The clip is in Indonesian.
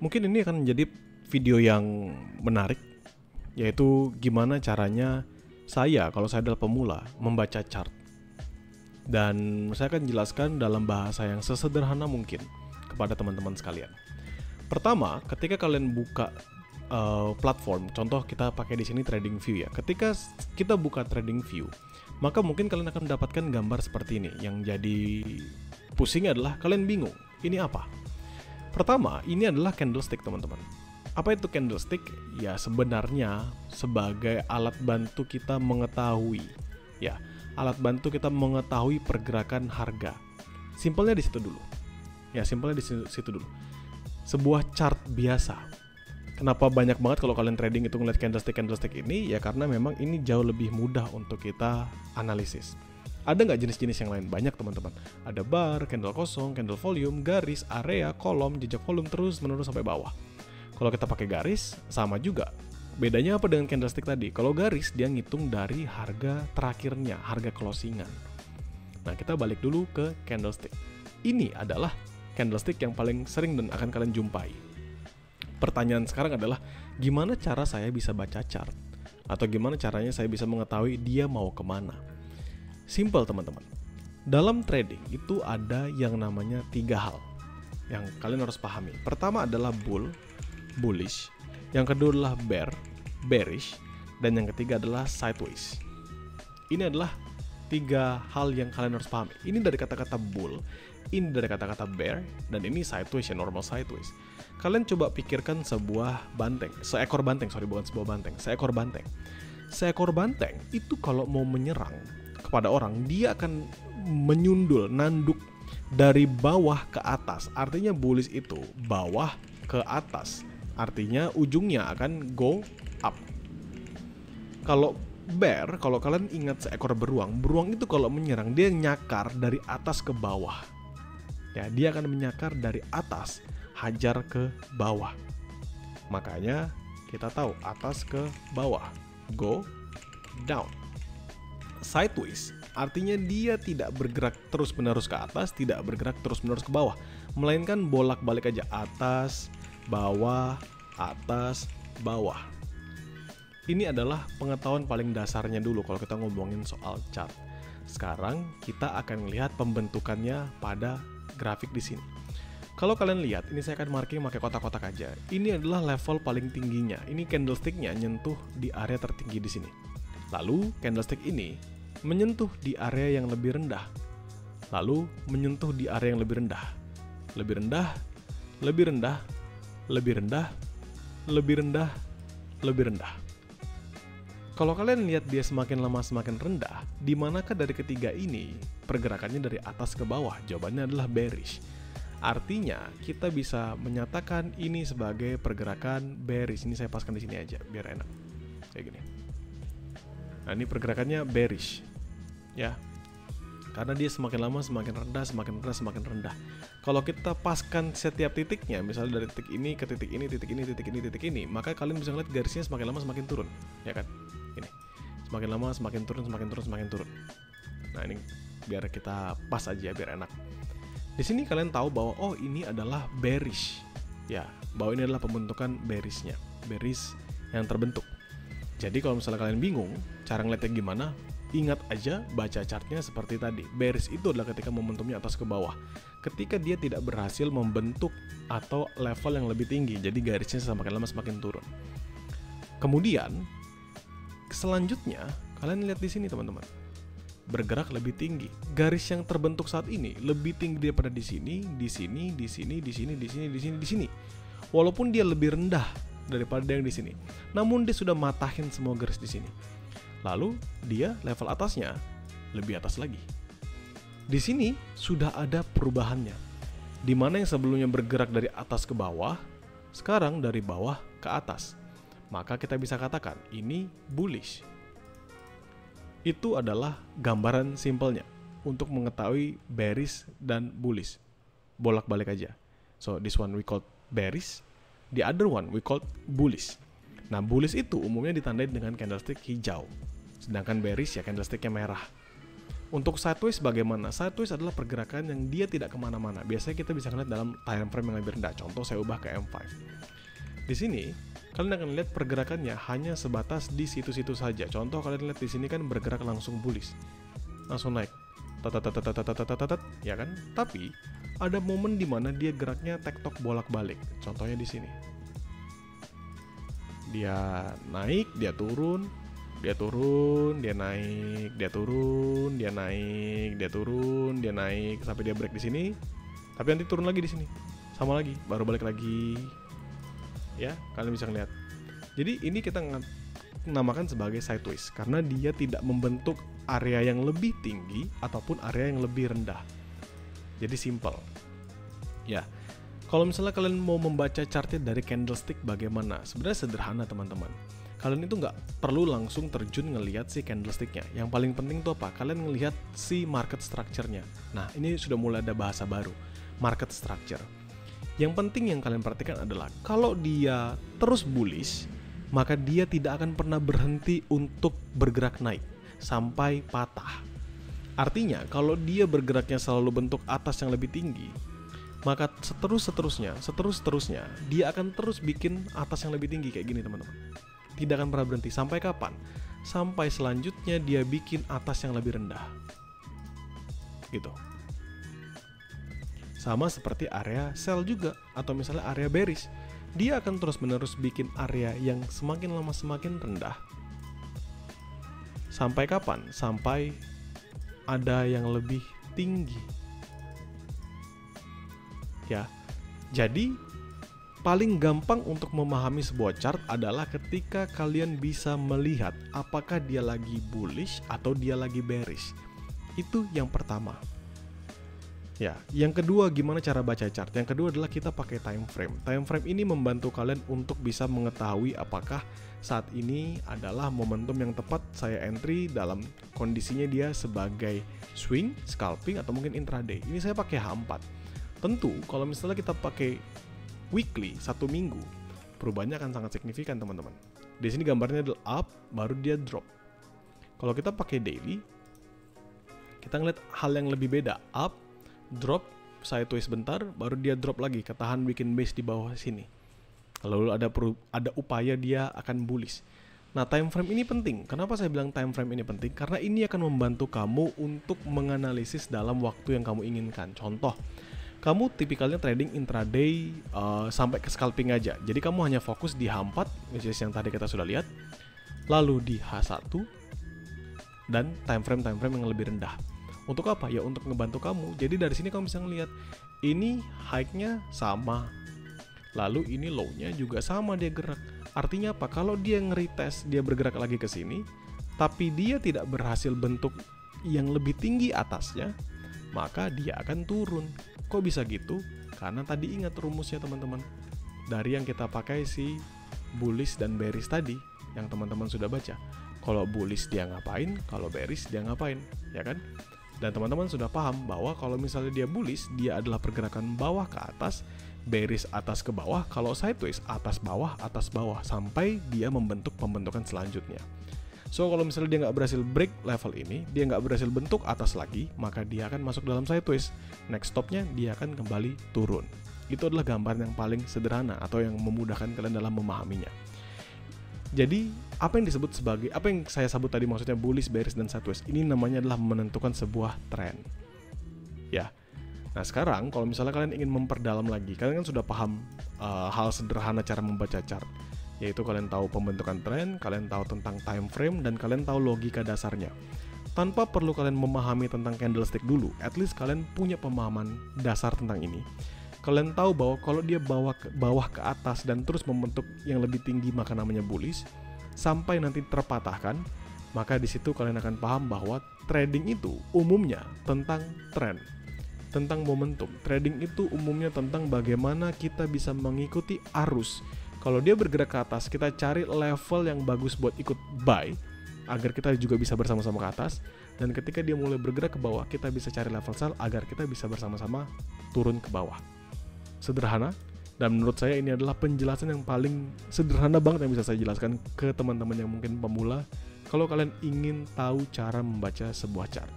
Mungkin ini akan menjadi video yang menarik, yaitu gimana caranya kalau saya adalah pemula, membaca chart. Dan saya akan jelaskan dalam bahasa yang sesederhana mungkin kepada teman-teman sekalian. Pertama, ketika kalian buka platform, contoh kita pakai di sini TradingView ya. Ketika kita buka TradingView, maka mungkin kalian akan mendapatkan gambar seperti ini. Yang jadi pusing adalah kalian bingung, ini apa? Pertama, ini adalah candlestick teman-teman. Apa itu candlestick? Ya sebenarnya sebagai alat bantu kita mengetahui, ya, alat bantu kita mengetahui pergerakan harga. Simpelnya di situ dulu. Ya, simpelnya di situ dulu. Sebuah chart biasa. Kenapa banyak banget kalau kalian trading itu ngeliat candlestick ini? Ya karena memang ini jauh lebih mudah untuk kita analisis. Ada nggak jenis-jenis yang lain? Banyak teman-teman. Ada bar, candle kosong, candle volume, garis, area, kolom, jejak volume terus menurun sampai bawah. Kalau kita pakai garis, sama juga. Bedanya apa dengan candlestick tadi? Kalau garis, dia ngitung dari harga terakhirnya, harga closingan. Nah, kita balik dulu ke candlestick. Ini adalah candlestick yang paling sering dan akan kalian jumpai. Pertanyaan sekarang adalah, gimana cara saya bisa baca chart? Atau gimana caranya saya bisa mengetahui dia mau kemana? Simple teman-teman. Dalam trading itu ada yang namanya 3 hal yang kalian harus pahami. Pertama adalah bullish. Yang kedua adalah bearish. Dan yang ketiga adalah sideways. Ini adalah 3 hal yang kalian harus pahami. Ini dari kata-kata bull, ini dari kata-kata bear, dan ini sideways ya, normal sideways. Kalian coba pikirkan seekor banteng. Seekor banteng itu kalau mau menyerang kepada orang, dia akan menyundul, nanduk dari bawah ke atas. Artinya bullish itu bawah ke atas. Artinya ujungnya akan go up. Kalau bear, kalau kalian ingat seekor beruang itu kalau menyerang dia nyakar dari atas ke bawah. Ya, dia akan menyakar dari atas, hajar ke bawah. Makanya kita tahu atas ke bawah, go down. Sideways artinya dia tidak bergerak terus-menerus ke atas, tidak bergerak terus-menerus ke bawah, melainkan bolak-balik aja, atas, bawah, atas, bawah. Ini adalah pengetahuan paling dasarnya dulu kalau kita ngomongin soal chart. Sekarang kita akan melihat pembentukannya pada grafik di sini. Kalau kalian lihat, ini saya akan marking pakai kotak-kotak aja. Ini adalah level paling tingginya. Ini candlesticknya nyentuh di area tertinggi di sini. Lalu candlestick ini menyentuh di area yang lebih rendah. Lalu menyentuh di area yang lebih rendah. Lebih rendah, lebih rendah, lebih rendah, lebih rendah, lebih rendah. Kalau kalian lihat dia semakin lama semakin rendah, di manakah dari ketiga ini pergerakannya dari atas ke bawah? Jawabannya adalah bearish. Artinya kita bisa menyatakan ini sebagai pergerakan bearish. Ini saya paskan di sini aja biar enak. Kayak gini. Nah, ini pergerakannya bearish. Ya. Karena dia semakin lama semakin rendah, semakin rendah, semakin rendah. Kalau kita paskan setiap titiknya, misalnya dari titik ini ke titik ini, titik ini, titik ini, titik ini, maka kalian bisa lihat garisnya semakin lama semakin turun, ya kan? Ini. Semakin lama semakin turun, semakin turun, semakin turun. Nah, ini biar kita pas aja biar enak. Di sini kalian tahu bahwa oh ini adalah bearish. Ya, bahwa ini adalah pembentukan bearishnya. Bearish yang terbentuk. Jadi kalau misalnya kalian bingung cara ngeliatnya gimana, ingat aja baca chartnya seperti tadi. Bearish itu adalah ketika momentumnya atas ke bawah. Ketika dia tidak berhasil membentuk atau level yang lebih tinggi, jadi garisnya semakin lama semakin turun. Kemudian selanjutnya kalian lihat di sini teman-teman, bergerak lebih tinggi. Garis yang terbentuk saat ini lebih tinggi daripada di sini, di sini, di sini, di sini, di sini, di sini, di sini. Walaupun dia lebih rendah daripada yang di sini, namun dia sudah matahin semua garis di sini. Lalu dia level atasnya lebih atas lagi. Di sini sudah ada perubahannya. Di mana yang sebelumnya bergerak dari atas ke bawah, sekarang dari bawah ke atas. Maka kita bisa katakan ini bullish. Itu adalah gambaran simpelnya untuk mengetahui bearish dan bullish. Bolak-balik aja. So this one we call bearish, the other one we call bullish. Nah, bullish itu umumnya ditandai dengan candlestick hijau. Sedangkan bearish ya candlesticknya merah. Untuk sideways bagaimana? Sideways adalah pergerakan yang dia tidak kemana-mana. Biasanya kita bisa lihat dalam time frame yang lebih rendah. Contoh saya ubah ke M5. Di sini kalian akan lihat pergerakannya hanya sebatas di situ-situ saja. Contoh kalian lihat di sini kan bergerak langsung bullish, langsung naik, ya kan? Tapi ada momen di mana dia geraknya tektok bolak-balik. Contohnya di sini. Dia naik, dia turun, dia turun, dia naik, dia turun, dia naik, dia turun, dia naik sampai dia break di sini. Tapi nanti turun lagi di sini. Sama lagi, baru balik lagi. Ya, kalian bisa lihat. Jadi ini kita namakan sebagai sideways karena dia tidak membentuk area yang lebih tinggi ataupun area yang lebih rendah. Jadi simple. Ya. Kalau misalnya kalian mau membaca chartnya dari candlestick bagaimana? Sebenarnya sederhana teman-teman. Kalian itu nggak perlu langsung terjun ngelihat si candlesticknya. Yang paling penting tuh apa? Kalian ngelihat si market structure-nya. Nah, ini sudah mulai ada bahasa baru, market structure. Yang penting yang kalian perhatikan adalah kalau dia terus bullish, maka dia tidak akan pernah berhenti untuk bergerak naik sampai patah. Artinya kalau dia bergeraknya selalu bentuk atas yang lebih tinggi, maka seterusnya dia akan terus bikin atas yang lebih tinggi kayak gini teman-teman. Tidak akan pernah berhenti. Sampai kapan? Sampai selanjutnya dia bikin atas yang lebih rendah. Gitu. Sama seperti area sell juga, atau misalnya area bearish. Dia akan terus-menerus bikin area yang semakin lama semakin rendah. Sampai kapan? Sampai ada yang lebih tinggi. Ya, jadi paling gampang untuk memahami sebuah chart adalah ketika kalian bisa melihat apakah dia lagi bullish atau dia lagi bearish. Itu yang pertama. Ya, yang kedua gimana cara baca chart? Yang kedua adalah kita pakai time frame. Time frame ini membantu kalian untuk bisa mengetahui apakah saat ini adalah momentum yang tepat saya entry dalam kondisinya dia sebagai swing, scalping, atau mungkin intraday. Ini saya pakai H4. Tentu kalau misalnya kita pakai weekly, 1 minggu, perubahannya akan sangat signifikan teman-teman. Di sini gambarnya adalah up, baru dia drop. Kalau kita pakai daily, kita ngeliat hal yang lebih beda. Up, drop, sideways bentar, baru dia drop lagi, ketahan bikin base di bawah sini. Lalu ada upaya dia akan bullish. Nah, time frame ini penting. Kenapa saya bilang time frame ini penting? Karena ini akan membantu kamu untuk menganalisis dalam waktu yang kamu inginkan. Contoh, kamu tipikalnya trading intraday sampai ke scalping aja. Jadi kamu hanya fokus di H4, which is yang tadi kita sudah lihat, lalu di H1 dan time frame yang lebih rendah. Untuk apa? Ya untuk ngebantu kamu. Jadi dari sini kamu bisa ngelihat ini high-nya sama, lalu ini low-nya juga sama dia gerak. Artinya apa? Kalau dia nge-retest, dia bergerak lagi ke sini, tapi dia tidak berhasil bentuk yang lebih tinggi atasnya, maka dia akan turun. Kok bisa gitu? Karena tadi ingat rumusnya teman-teman. Dari yang kita pakai si bullish dan bearish tadi, yang teman-teman sudah baca. Kalau bullish dia ngapain, kalau bearish dia ngapain, ya kan? Dan teman-teman sudah paham bahwa kalau misalnya dia bullish, dia adalah pergerakan bawah ke atas, bearish atas ke bawah, kalau sideways atas bawah, sampai dia membentuk pembentukan selanjutnya. So, kalau misalnya dia nggak berhasil break level ini, dia nggak berhasil bentuk atas lagi, maka dia akan masuk dalam sideways. Next stopnya, dia akan kembali turun. Itu adalah gambaran yang paling sederhana atau yang memudahkan kalian dalam memahaminya. Jadi, apa yang saya sebut tadi maksudnya bullish, bearish, dan sideways, ini namanya adalah menentukan sebuah tren. Ya. Nah, sekarang kalau misalnya kalian ingin memperdalam lagi, kalian kan sudah paham hal sederhana cara membaca chart, yaitu kalian tahu pembentukan tren, kalian tahu tentang time frame, dan kalian tahu logika dasarnya. Tanpa perlu kalian memahami tentang candlestick dulu, at least kalian punya pemahaman dasar tentang ini. Kalian tahu bahwa kalau dia bawah ke atas dan terus membentuk yang lebih tinggi, maka namanya bullish, sampai nanti terpatahkan, maka di situ kalian akan paham bahwa trading itu umumnya tentang tren, tentang momentum. Trading itu umumnya tentang bagaimana kita bisa mengikuti arus. Kalau dia bergerak ke atas, kita cari level yang bagus buat ikut buy, agar kita juga bisa bersama-sama ke atas. Dan ketika dia mulai bergerak ke bawah, kita bisa cari level sell agar kita bisa bersama-sama turun ke bawah. Sederhana, dan menurut saya ini adalah penjelasan yang paling sederhana banget yang bisa saya jelaskan ke teman-teman yang mungkin pemula kalau kalian ingin tahu cara membaca sebuah chart.